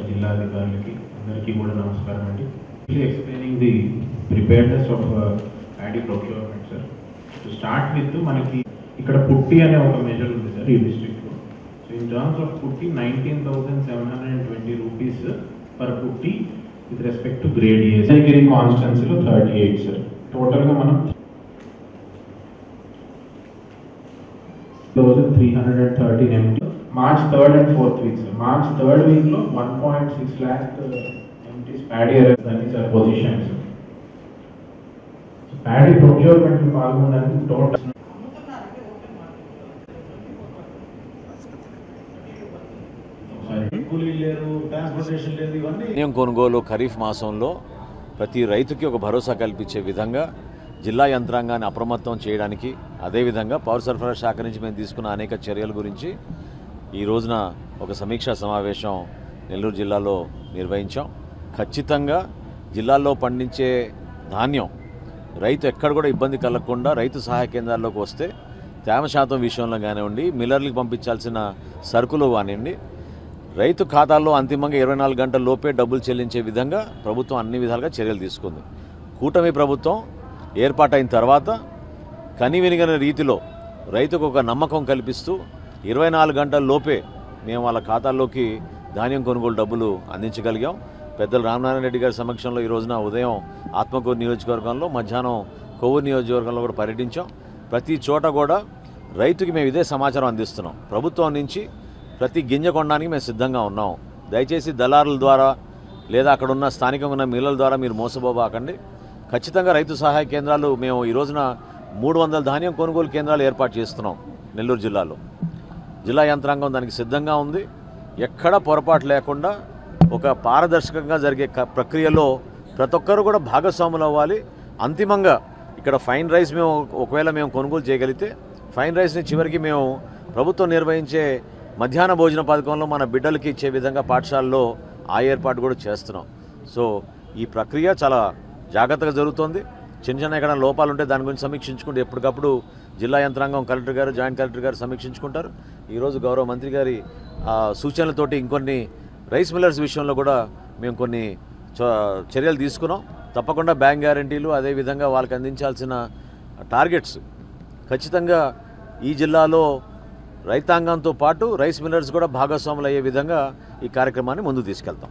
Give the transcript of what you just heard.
జిల్లా అధికారులకి అందరికీ కూడా నమస్కారం అండి. Explaining the preparedness of paddy procurement sir. To start with మనకి ఇక్కడ పుట్టి అనే ఒక మెజర్ ఉంది సార్ ఈ డిస్ట్రిక్ట్లో. సో ఇన్ టర్మ్స్ ఆఫ్ పుట్టి 19,720 రూపీస్ పర్ పుట్టి with respect to grade A. సైగిరి కాన్స్టెన్సీలో 38 సార్. టోటల్గా మనం 313 MT. March 3rd and 4th week sir. March 3rd week lo 1.6 lakh MTs paddy arrangement sir position sir. So paddy procurement lo పాల్గొనడానికి total ధాన్యం కొనుగోలు ఖరీఫ్ మాసంలో ప్రతి రైతుకి ఒక భరోసా కల్పించే విధంగా జిల్లా యంత్రాంగాన్ని అప్రమత్తం చేయడానికి, అదేవిధంగా పౌర సరఫరా శాఖ నుంచి మేము తీసుకున్న అనేక చర్యల గురించి ఈ రోజున ఒక సమీక్షా సమావేశం నెల్లూరు జిల్లాలో నిర్వహించాం. ఖచ్చితంగా జిల్లాల్లో పండించే ధాన్యం రైతు ఎక్కడ కూడా ఇబ్బంది కలగకుండా రైతు సహాయ కేంద్రాల్లోకి వస్తే తేమ శాతం విషయంలో కానివ్వండి, మిల్లర్లకు పంపించాల్సిన సరుకులు కానివ్వండి, రైతు ఖాతాల్లో అంతిమంగా 24 గంటల లోపే డబ్బులు చెల్లించే విధంగా ప్రభుత్వం అన్ని విధాలుగా చర్యలు తీసుకుంది. కూటమి ప్రభుత్వం ఏర్పాటైన తర్వాత కనివినిగని రీతిలో రైతుకు ఒక నమ్మకం కల్పిస్తూ 24 గంటల లోపే మేము వాళ్ళ ఖాతాల్లోకి ధాన్యం కొనుగోలు డబ్బులు అందించగలిగాం. పెద్దలు రామనారాయణ రెడ్డి గారి సమక్షంలో ఈ రోజున ఉదయం ఆత్మకూరు నియోజకవర్గంలో, మధ్యాహ్నం కొవ్వూరు నియోజకవర్గంలో కూడా పర్యటించాం. ప్రతి చోట కూడా రైతుకి మేము ఇదే సమాచారం అందిస్తున్నాం. ప్రభుత్వం నుంచి ప్రతి గింజ కొనడానికి మేము సిద్ధంగా ఉన్నాం. దయచేసి దళారుల ద్వారా లేదా అక్కడ ఉన్న స్థానికంగా ఉన్న మిల్లల ద్వారా మీరు మోసపోబాకండి. ఖచ్చితంగా రైతు సహాయ కేంద్రాలు మేము ఈ రోజున 300 ధాన్యం కొనుగోలు కేంద్రాలు ఏర్పాటు చేస్తున్నాం నెల్లూరు జిల్లాలో. జిల్లా యంత్రాంగం దానికి సిద్ధంగా ఉంది. ఎక్కడ పొరపాటు లేకుండా ఒక పారదర్శకంగా జరిగే ప్రక్రియలో ప్రతి ఒక్కరు కూడా భాగస్వాములు అవ్వాలి. అంతిమంగా ఇక్కడ ఫైన్ రైస్ ఒకవేళ మేము కొనుగోలు చేయగలిగితే ఫైన్ రైస్ని చివరికి మేము ప్రభుత్వం నిర్వహించే మధ్యాహ్న భోజన పథకంలో మన బిడ్డలకి ఇచ్చే విధంగా పాఠశాలలో ఆ ఏర్పాటు కూడా చేస్తున్నాం. సో ఈ ప్రక్రియ చాలా జాగ్రత్తగా జరుగుతోంది. చిన్న చిన్న ఎక్కడ లోపాలు ఉంటే దాని గురించి సమీక్షించుకుంటూ ఎప్పటికప్పుడు జిల్లా యంత్రాంగం, కలెక్టర్ గారు, జాయింట్ కలెక్టర్ గారు సమీక్షించుకుంటారు. ఈరోజు గౌరవ మంత్రి గారి సూచనలతోటి ఇంకొన్ని రైస్ మిల్లర్స్ విషయంలో కూడా మేము కొన్ని చర్యలు తీసుకున్నాం. తప్పకుండా బ్యాంక్ గ్యారంటీలు, అదేవిధంగా వాళ్ళకి అందించాల్సిన టార్గెట్స్ ఖచ్చితంగా ఈ జిల్లాలో రైతాంగంతో పాటు రైస్ మిల్లర్స్ కూడా భాగస్వాములు అయ్యే విధంగా ఈ కార్యక్రమాన్ని ముందుకు తీసుకెళ్తాం.